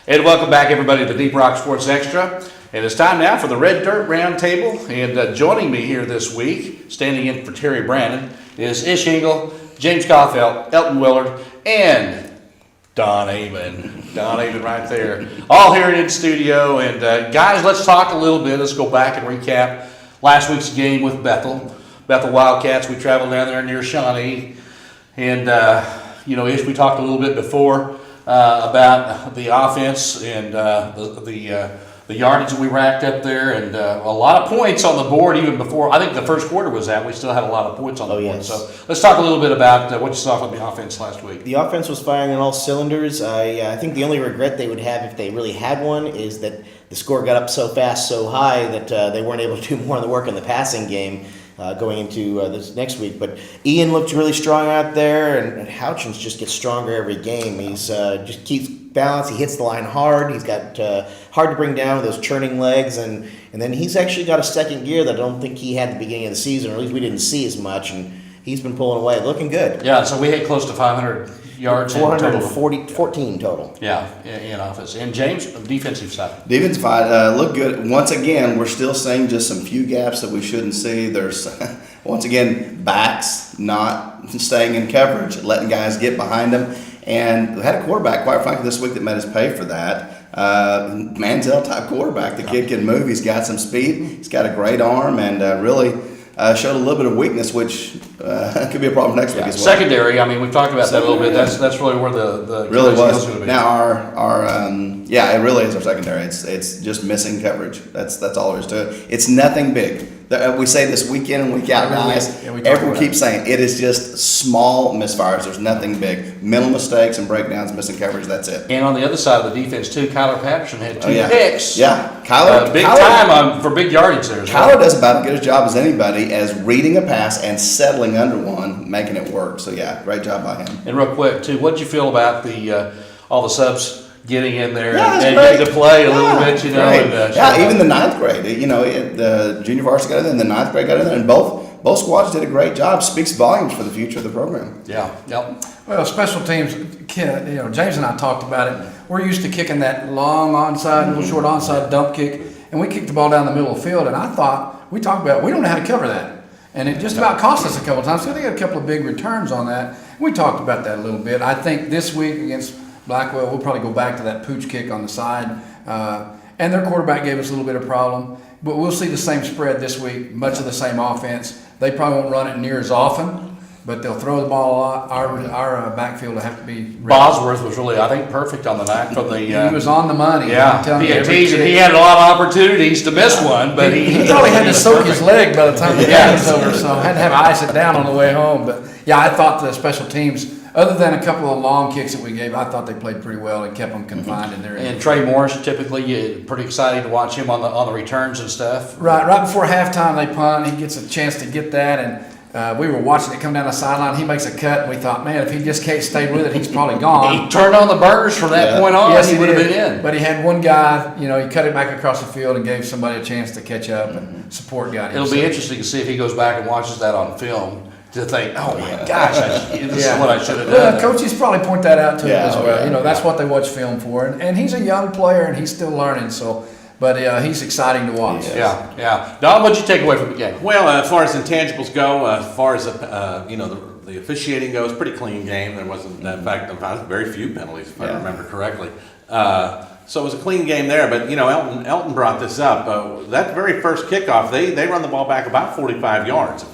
And welcome back, everybody, to Deep Rock Sports Extra. And it's time now for the Red Dirt Roundtable. And joining me here this week, standing in for Terry Brandon, is Ish Engel, James Goffelt, Elton Willard, and Don Amon. Don Amon right there. All here in studio. And guys, let's talk a little bit. Let's go back and recap last week's game with Bethel. Bethel Wildcats, we traveled down there near Shawnee. And, Ish, we talked a little bit before about the offense and the yardage that we racked up there, and a lot of points on the board even before I think the first quarter was out. We still had a lot of points on the board. Yes. So let's talk a little bit about what you saw from the offense last week. The offense was firing on all cylinders. I think the only regret they would have if they really had one is that the score got up so fast, so high that they weren't able to do more of the work in the passing game going into this next week. But Ian looked really strong out there, and Houchins just gets stronger every game. He's just keeps balance. He hits the line hard. He's got hard to bring down with those churning legs, and then he's actually got a second gear that I don't think he had at the beginning of the season, or at least we didn't see as much, and he's been pulling away, looking good. Yeah, so we hit close to 500 yards. 414 total. Yeah, in offense. And James, defensive side. Defensive side look good. Once again, we're still seeing just some few gaps that we shouldn't see. There's, once again, backs not staying in coverage, letting guys get behind them. And we had a quarterback, quite frankly, this week that made us pay for that. Manziel type quarterback. The kid can move. He's got some speed. He's got a great arm, and really showed a little bit of weakness, which could be a problem next week as well. Secondary, I mean, we've talked about that a little bit. That's really where the really was. Going to be. Now it really is our secondary. It's just missing coverage. That's all there is to it. It's nothing big. We say this week in and week out, guys. Everyone keeps saying it is just small misfires. There's nothing big. Mental mistakes and breakdowns, missing coverage. That's it. And on the other side of the defense too, Kyler Patterson had two picks. Yeah, Kyler. Big time for big yardage there. Kyler does about as good a job as anybody as reading a pass and settling under one, making it work. So yeah, great job by him. And real quick too, what did you feel about the all the subs getting in there and great. getting to play a little bit, And, even the ninth grade, the junior varsity got in there, and the ninth grade got in there, and both squads did a great job. Speaks volumes for the future of the program. Yeah, yep. Well, special teams, James and I talked about it. We're used to kicking that long onside, little short onside dump kick, and we kicked the ball down the middle of the field, and I thought, we talked about it, we don't know how to cover that. And it just about cost us a couple of times, so they got a couple of big returns on that. We talked about that a little bit. I think this week against Blackwell, we'll probably go back to that pooch kick on the side. And their quarterback gave us a little bit of problem. But we'll see the same spread this week, much of the same offense. They probably won't run it near as often, but they'll throw the ball a lot. Our backfield will have to be ready. Bosworth was really, I think, perfect on the night from the. He was on the money. Yeah, he had a lot of opportunities to miss one, but he probably had to soak his leg by the time the game was over, so I had to have ice it down on the way home. But yeah, I thought the special teams, other than a couple of long kicks that we gave, I thought they played pretty well and kept them confined in there. And Trey Morris, typically, pretty exciting to watch him on the returns and stuff. Right before halftime, they punt. He gets a chance to get that, and we were watching it come down the sideline. He makes a cut, and we thought, man, if he just can't stay with it, he's probably gone. He turned on the burners from that point on. Yes, he would have been in. But he had one guy, he cut it back across the field and gave somebody a chance to catch up and support got him. It'll be interesting to see if he goes back and watches that on film. To think, oh my gosh, this is what I should have done. Well, coaches probably point that out to him as well. Yeah, that's what they watch film for, and he's a young player and he's still learning. So, but he's exciting to watch. Yeah. Don, what'd you take away from the game? Well, as far as intangibles go, as far as the officiating goes, pretty clean game. There wasn't, in fact, very few penalties, if I remember correctly. So it was a clean game there, but Elton brought this up. That very first kickoff, they run the ball back about 45 yards.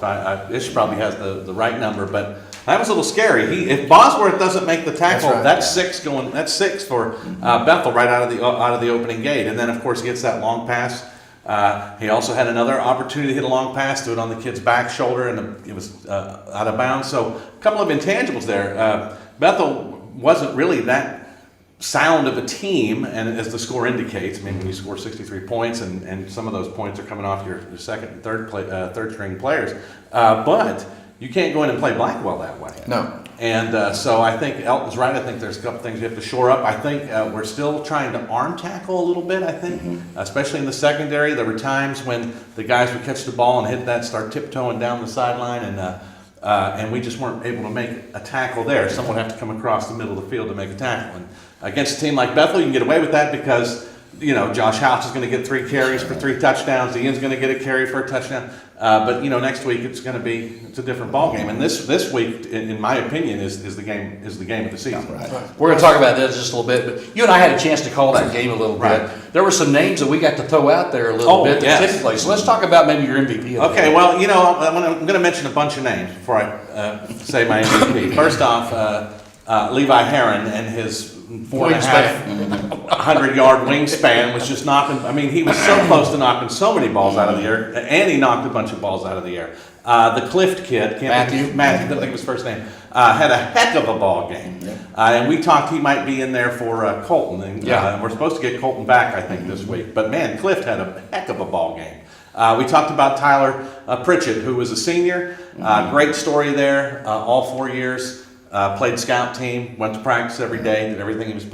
Ish probably has the right number, but that was a little scary. If Bosworth doesn't make the tackle, that's six for Bethel right out of the opening gate, and then of course he gets that long pass. He also had another opportunity to hit a long pass, do it on the kid's back shoulder, and it was out of bounds. So a couple of intangibles there. Bethel wasn't really that sound of a team, and as the score indicates, I mean, when you score 63 points, and some of those points are coming off your second and third string players, but you can't go in and play Blackwell that way. No. And so I think Elton's right. I think there's a couple things you have to shore up. I think we're still trying to arm tackle a little bit, I think, especially in the secondary. There were times when the guys would catch the ball and hit that, start tiptoeing down the sideline, and we just weren't able to make a tackle there. Someone would have to come across the middle of the field to make a tackle. Against a team like Bethel, you can get away with that because, you know, Josh House is going to get 3 carries for 3 touchdowns. Ian's going to get a carry for a touchdown. But you know, next week it's a different ball game. And this week, in my opinion, is the game of the season. Right. We're going to talk about that just a little bit, but you and I had a chance to call that game a little Right. bit. There were some names that we got to throw out there a little bit yes. typically. So let's talk about maybe your MVP. Of the Okay, game. well, you know, I'm going to mention a bunch of names before I say my MVP. First off, Levi Heron and his 4.5-100-yard wingspan was just knocking. I mean, he was so close to knocking so many balls out of the air, and he knocked a bunch of balls out of the air. The Clift kid, Matthew, I don't think his first name, had a heck of a ball game. And we talked he might be in there for Colton. And, we're supposed to get Colton back, I think, this week. But man, Clift had a heck of a ball game. We talked about Tyler Pritchett, who was a senior. Great story there, all 4 years. Played scout team, went to practice every day, did everything he was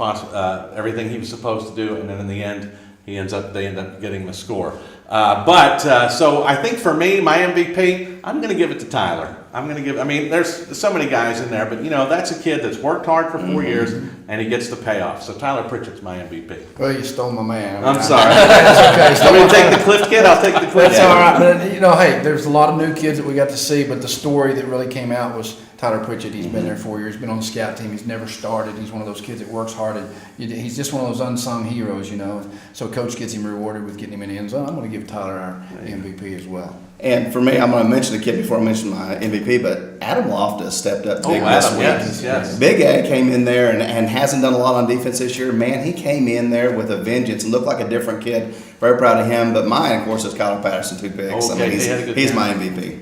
everything he was supposed to do, and then in the end, they end up getting the score. So I think for me, my MVP, I'm going to give it to Tyler. I mean, there's so many guys in there, but you know, that's a kid that's worked hard for 4 years, and he gets the payoff. So Tyler Pritchett's my MVP. Well, you stole my man. I'm sorry. That's okay. I'm going to take the Clift kid. I'll take the Clift That's kid. all right. But you know, hey, there's a lot of new kids that we got to see, but the story that really came out was Tyler Pritchett. He's been there 4 years, been on the scout team. He's never started. He's one of those kids that works hard, and he's just one of those unsung heroes, you know. So coach gets him rewarded with getting him in the end zone. I'm going to give Tyler our MVP as well. And for me, I'm going to mention the kid before I mention my MVP, but Adam Loftus stepped up big this Adam, week. yes. Big A came in there and hasn't done a lot on defense this year. Man, he came in there with a vengeance and looked like a different kid. Very proud of him. But mine, of course, is Kyler Patterson, 2 picks. Okay, I mean, he had a good he's game. my MVP.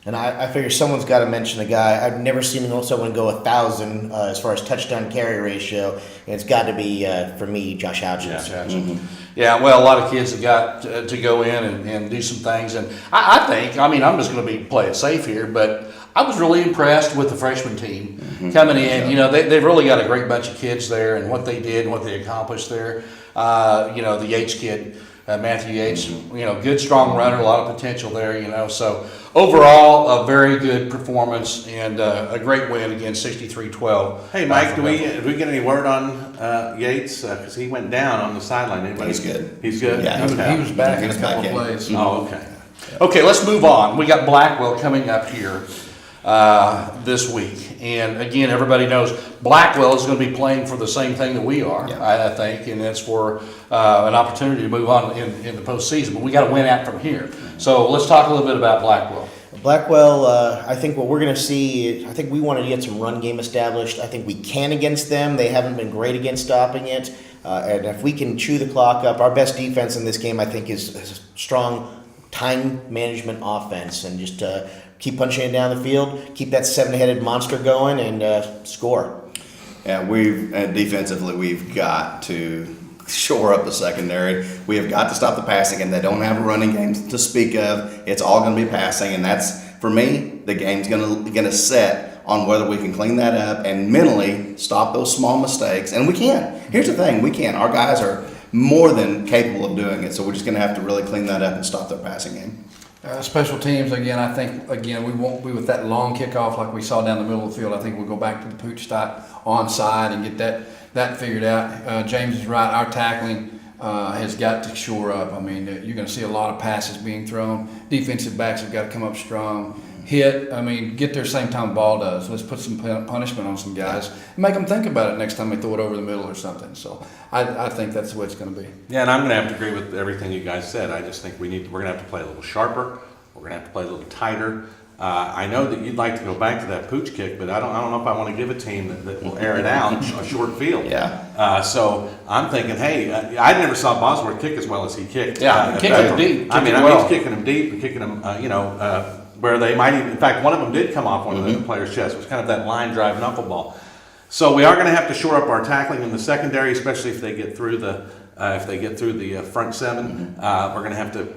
And I figure someone's got to mention a guy. I've never seen someone go 1,000 as far as touchdown carry ratio. And it's got to be, for me, Josh Houchins. Yeah, well, a lot of kids have got to go in and do some things. And I think, I mean, I'm just going to be playing safe here, but I was really impressed with the freshman team coming in. You know, they've really got a great bunch of kids there and what they did and what they accomplished there. You know, the Yates kid, Matthew Yates, you know, good, strong runner, a lot of potential there, you know. So overall, a very good performance and a great win against 63-12. Hey, Mike, did we get any word on Yates? Because he went down on the sideline. Didn't we? He's good. He's good? Yeah, Okay. He was back in He's a couple back of in. plays. Oh, okay. Okay, let's move on. We got Blackwell coming up here this week. And again, everybody knows Blackwell is going to be playing for the same thing that we are, I think, and it's for an opportunity to move on in the postseason. But we got to win out from here. So let's talk a little bit about Blackwell. Blackwell, I think what we're going to see, I think we want to get some run game established. I think we can against them. They haven't been great against stopping it. And if we can chew the clock up, our best defense in this game, I think, is a strong time management offense. And just keep punching it down the field, keep that 7-headed monster going, and score. Yeah, defensively, we've got to shore up the secondary. We have got to stop the passing, and they don't have a running game to speak of. It's all going to be passing, and that's, for me, the game's going to set on whether we can clean that up and mentally stop those small mistakes. And we can. Here's the thing, we can. Our guys are more than capable of doing it, so we're just going to have to really clean that up and stop their passing game. Special teams, again, I think, we won't be with that long kickoff like we saw down the middle of the field. I think we'll go back to the pooch style onside and get that figured out. James is right. Our tackling has got to shore up. I mean, you're going to see a lot of passes being thrown. Defensive backs have got to come up strong. Hit, get there same time the ball does. Let's put some punishment on some guys and make them think about it next time they throw it over the middle or something. So I think that's the way it's going to be. Yeah, and I'm going to have to agree with everything you guys said. I just think we're going to have to play a little sharper. We're going to have to play a little tighter. I know that you'd like to go back to that pooch kick, but I don't know if I want to give a team that will air it out a short field. Yeah. So I'm thinking, hey, I never saw Bosworth kick as well as he kicked. Yeah, at kicking him Bethel. deep, I mean, kicking well. he's kicking him deep and kicking him, where they might even, in fact, one of them did come off one of the player's chest. It was kind of that line drive knuckleball. So we are going to have to shore up our tackling in the secondary, especially if they get through the front seven. We're going to have to,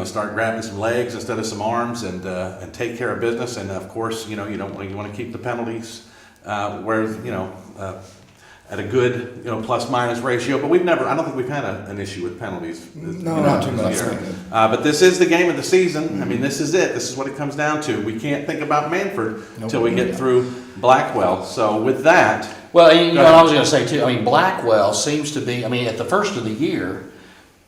start grabbing some legs instead of some arms and take care of business. And of course, you want to keep the penalties at a good, plus minus ratio, but I don't think we've had an issue with penalties. No, not too much. this year. But this is the game of the season. I mean, this is it. This is what it comes down to. We can't think about Manford until we get through Blackwell. So with that, Well, and, what I was going to say too, I mean, Blackwell seems to be, I mean, at the first of the year,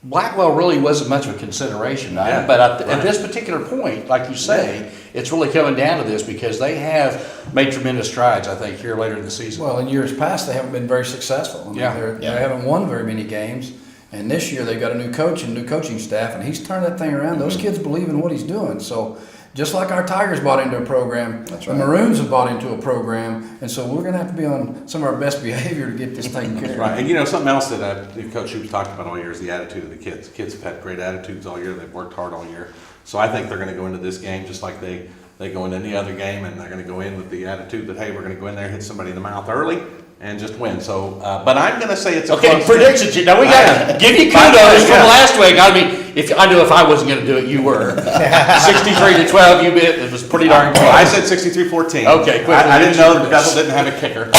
Blackwell really wasn't much of a consideration, Yeah, but at right. this particular point, like you say, it's really coming down to this because they have made tremendous strides, I think, here later in the season. Well, in years past, they haven't been very successful. I mean, Yeah. they haven't won very many games. And this year, they got a new coach and new coaching staff, and he's turned that thing around. Those kids believe in what he's doing. So, just like our Tigers bought into a program, the Maroons have bought into a program, and so we're going to have to be on some of our best behavior to get this taken care of. right, and something else that Coach Hoops talked about all year is the attitude of the kids. The kids have had great attitudes all year. They've worked hard all year. So I think they're going to go into this game just like they go into any other game, and they're going to go in with the attitude that, hey, we're going to go in there, hit somebody in the mouth early, and just win. So, but I'm going to say it's a Okay, close predictions. Now we got to give you kudos from last week. I mean, I knew if I wasn't going to do it, you were. 63-12, you bit. It was pretty darn close. I said 63-14. Okay, quick. I didn't know the Devil didn't have a kicker.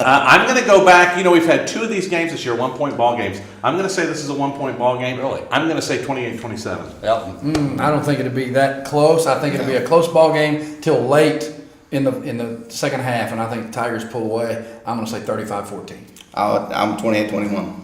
I'm going to go back. We've had 2 of these games this year, 1-point ball games. I'm going to say this is a 1-point ball game. Really? I'm going to say 28-27. Elton. I don't think it'll be that close. I think it'll be a close ball game till late in the second half, and I think the Tigers pull away. I'm going to say 35-14. I'm 28-21.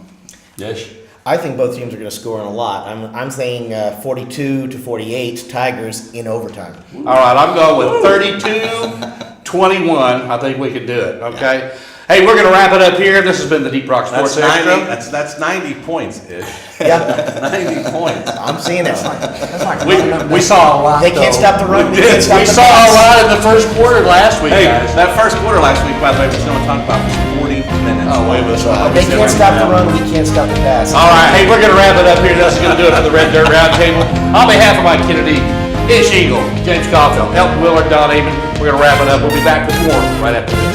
Yes. I think both teams are going to score in a lot. I'm saying 42-48 Tigers in overtime. All right, I'm going with 32-21. I think we can do it. Okay. Hey, we're going to wrap it up here. This has been the Deep Rock Sports That's 90. Extra. That's 90 points ish. Yeah, 90 points. I'm seeing it. That's like We saw a lot. They can't stop the run. They can't stop We the saw a pass. lot in the first quarter last week, Hey, guys. that first quarter last week, by the way, which no one talked about, was 40 minutes. Oh, it was. They can't stop the run. We can't stop the pass. All right, hey, we're going to wrap it up here. That's going to do it for the Red Dirt Roundtable. On behalf of Mike Kennedy, Ish Eagle, James Caulfield, Elton Willard, Don Amon, we're going to wrap it up. We'll be back with more right after this.